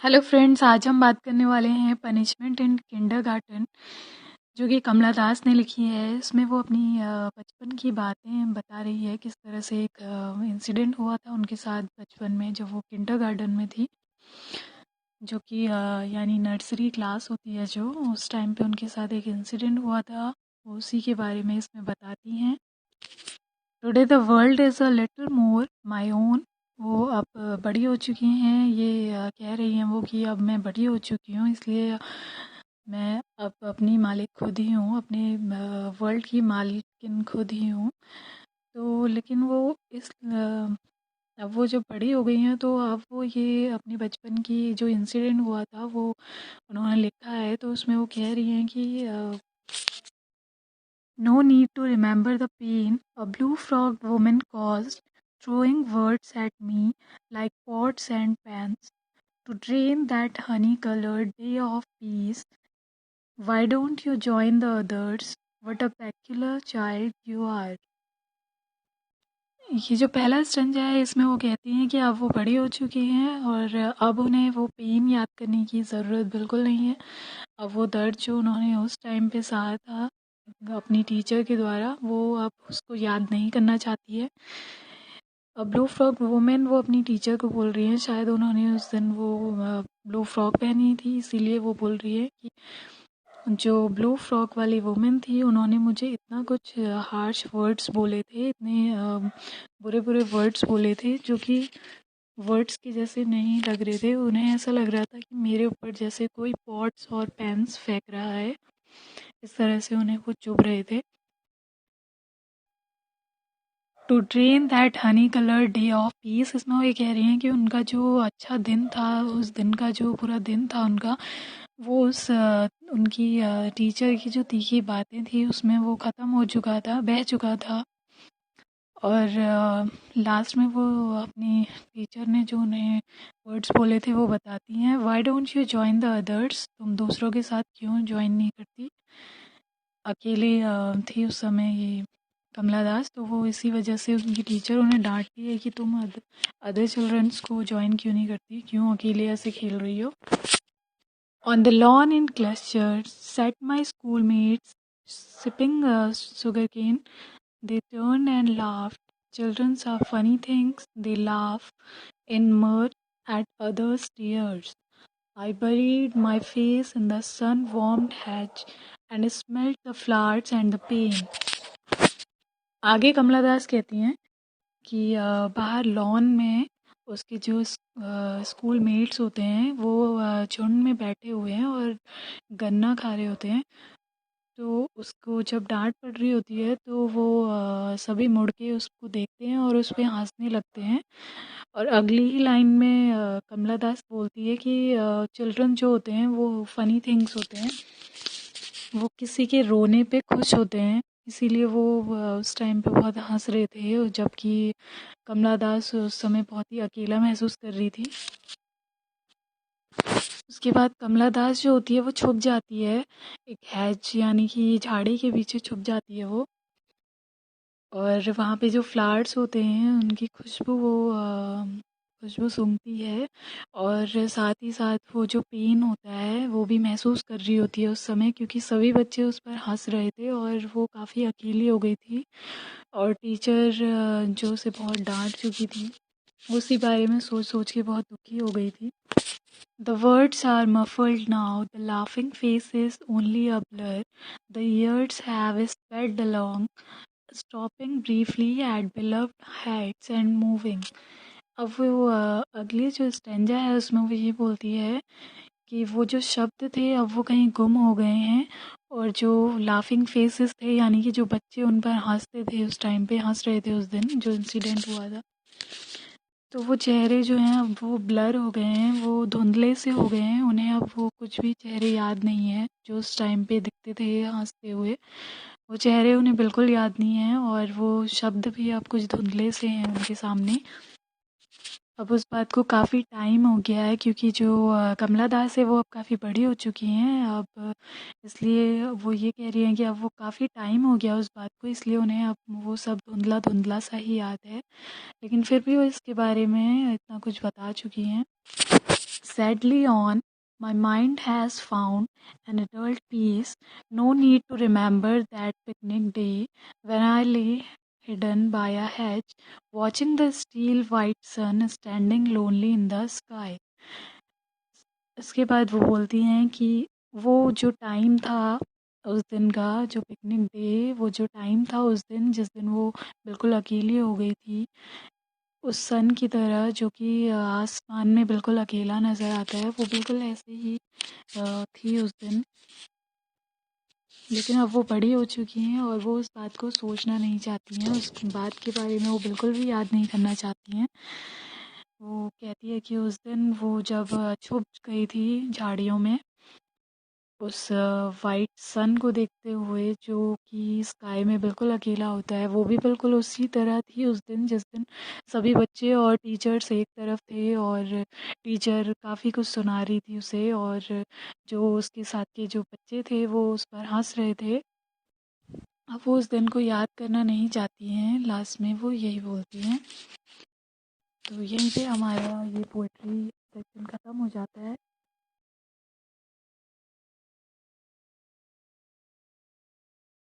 Hello friends, आज हम बात करने वाले हैं पनिशमेंट इन किंडरगार्टन, जो कि कमला दास ने लिखी है। इसमें वो अपनी बचपन की बातें बता रही है, किस तरह से एक इंसिडेंट हुआ था उनके साथ बचपन में जब वो किंडरगार्टन में थी, जो कि यानी नर्सरी क्लास होती है जो, उस टाइम पे उनके साथ एक इंसिडेंट हुआ था। वो उसी के बारे में इसमें बताती हैं। Today the world is a little more my own. वो अब बड़ी हो चुकी हैं, ये कह रही हैं वो कि अब मैं बड़ी हो चुकी हूँ, इसलिए मैं अब अपनी मालिक खुद ही हूँ, अपने वर्ल्ड की मालिकिन खुद ही हूँ। तो लेकिन वो अब वो जब बड़ी हो गई हैं तो अब वो ये अपने बचपन की जो इंसिडेंट हुआ था वो उन्होंने लिखा है। तो उसमें वो कह रही हैं कि no need to remember the pain a blue-frocked woman caused, throwing words at me like pots and pans to drain that honey-colored day of peace. Why don't you join the others? What a peculiar child you are. ये जो पहला stanza है इसमें वो कहती हैं कि अब वो बड़ी हो चुकी हैं और अब उन्हें वो पेन याद करने की ज़रूरत बिल्कुल नहीं है। अब वो दर्द जो उन्होंने उस टाइम पे सहा था अपनी टीचर के द्वारा, वो अब उसको याद नहीं करना चाहती है। अब ब्लू फ्रॉक वुमेन वो अपनी टीचर को बोल रही है, शायद उन्होंने उस दिन वो ब्लू फ्रॉक पहनी थी, इसीलिए वो बोल रही है कि जो ब्लू फ्रॉक वाली वुमेन थी उन्होंने मुझे इतना कुछ हार्श वर्ड्स बोले थे, इतने बुरे बुरे वर्ड्स बोले थे जो कि वर्ड्स के जैसे नहीं लग रहे थे। उन्हें ऐसा लग रहा था कि मेरे ऊपर जैसे कोई पॉट्स और पेन्स फेंक रहा है, इस तरह से उन्हें वो चुभ रहे थे। To drain that honey colour day of peace, इसमें वो ये कह रही हैं कि उनका जो अच्छा दिन था, उस दिन का जो पूरा दिन था उनका, वो उस उनकी टीचर की जो तीखी बातें थी उसमें वो ख़त्म हो चुका था, बह चुका था। और लास्ट में वो अपनी टीचर ने जो उन्हें वर्ड्स बोले थे वो बताती हैं, why don't you join the others, तुम दूसरों के साथ क्यों ज्वाइन नहीं करती। अकेली थी उस समय ये कमला दास, तो वो इसी वजह से उनकी टीचर उन्हें डांटती है कि तुम अदर चिल्ड्रंस को ज्वाइन क्यों नहीं करती, क्यों अकेले ऐसे खेल रही हो। On the lawn in clusters sat my schoolmates, sipping sugarcane. They turned and laughed. Children are funny things. They laugh in mirth at others' tears. I buried my face in the sun-warmed hedge and smelled the flowers and the pain. आगे कमला दास कहती हैं कि बाहर lawn में उसके जो school mates होते हैं वो झुंड में बैठे हुए हैं और गन्ना खा रहे होते हैं। तो उसको जब डांट पड़ रही होती है तो वो सभी मुड़ के उसको देखते हैं और उस पे हंसने लगते हैं। और अगली ही लाइन में कमला दास बोलती है कि चिल्ड्रन जो होते हैं वो फ़नी थिंग्स होते हैं, वो किसी के रोने पे खुश होते हैं, इसीलिए वो उस टाइम पे बहुत हंस रहे थे, और जबकि कमला दास उस समय बहुत ही अकेला महसूस कर रही थी। उसके बाद कमला दास जो होती है वो छुप जाती है एक हैज यानी कि झाड़ी के पीछे छुप जाती है वो, और वहाँ पे जो फ्लावर्स होते हैं उनकी खुशबू वो खुशबू सूंघती है, और साथ ही साथ वो जो पेन होता है वो भी महसूस कर रही होती है उस समय, क्योंकि सभी बच्चे उस पर हंस रहे थे और वो काफ़ी अकेली हो गई थी, और टीचर जो उसे बहुत डांट चुकी थी उसी बारे में सोच सोच के बहुत दुखी हो गई थी। The words are muffled now, the laughing face is only a blur, the years have sped along, stopping briefly at beloved heights and moving. अब वो अगली जो स्टेंजा है उसमें वो ये बोलती है कि वो जो शब्द थे अब वो कहीं गुम हो गए हैं, और जो लाफिंग फेसेस थे यानी कि जो बच्चे उन पर हंसते थे उस टाइम पे, हंस रहे थे उस दिन जो इंसिडेंट हुआ था, तो वो चेहरे जो हैं अब वो ब्लर हो गए हैं, वो धुंधले से हो गए हैं, उन्हें अब वो कुछ भी चेहरे याद नहीं है जो उस टाइम पे दिखते थे हंसते हुए, वो चेहरे उन्हें बिल्कुल याद नहीं है, और वो शब्द भी अब कुछ धुंधले से हैं उनके सामने। अब उस बात को काफ़ी टाइम हो गया है, क्योंकि जो कमला दास है वो अब काफ़ी बड़ी हो चुकी हैं अब, इसलिए वो ये कह रही हैं कि अब वो काफ़ी टाइम हो गया उस बात को, इसलिए उन्हें अब वो सब धुंधला धुंधला सा ही याद है, लेकिन फिर भी वो इसके बारे में इतना कुछ बता चुकी हैं। sadly on. My mind has found an adult peace. No need to remember that picnic day when I lay hidden by a hedge, watching the steel white sun standing lonely in the sky. इसके बाद वो बोलती हैं कि वो जो time था उस दिन का, जो पिकनिक डे, वो जो टाइम था उस दिन जिस दिन वो बिल्कुल अकेली हो गई थी, उस सन की तरह जो कि आसमान में बिल्कुल अकेला नज़र आता है, वो बिल्कुल ऐसे ही थी उस दिन। लेकिन अब वो बड़ी हो चुकी हैं और वो उस बात को सोचना नहीं चाहती हैं, उस बात के बारे में वो बिल्कुल भी याद नहीं करना चाहती हैं। वो कहती है कि उस दिन वो जब छुप गई थी झाड़ियों में, उस वाइट सन को देखते हुए जो कि स्काई में बिल्कुल अकेला होता है, वो भी बिल्कुल उसी तरह थी उस दिन जिस दिन सभी बच्चे और टीचर्स एक तरफ थे और टीचर काफ़ी कुछ सुना रही थी उसे, और जो उसके साथ के जो बच्चे थे वो उस पर हंस रहे थे। अब वो उस दिन को याद करना नहीं चाहती हैं, लास्ट में वो यही बोलती हैं। तो यहीं पे हमारा ये पोइट्री सेक्शन ख़त्म हो जाता है।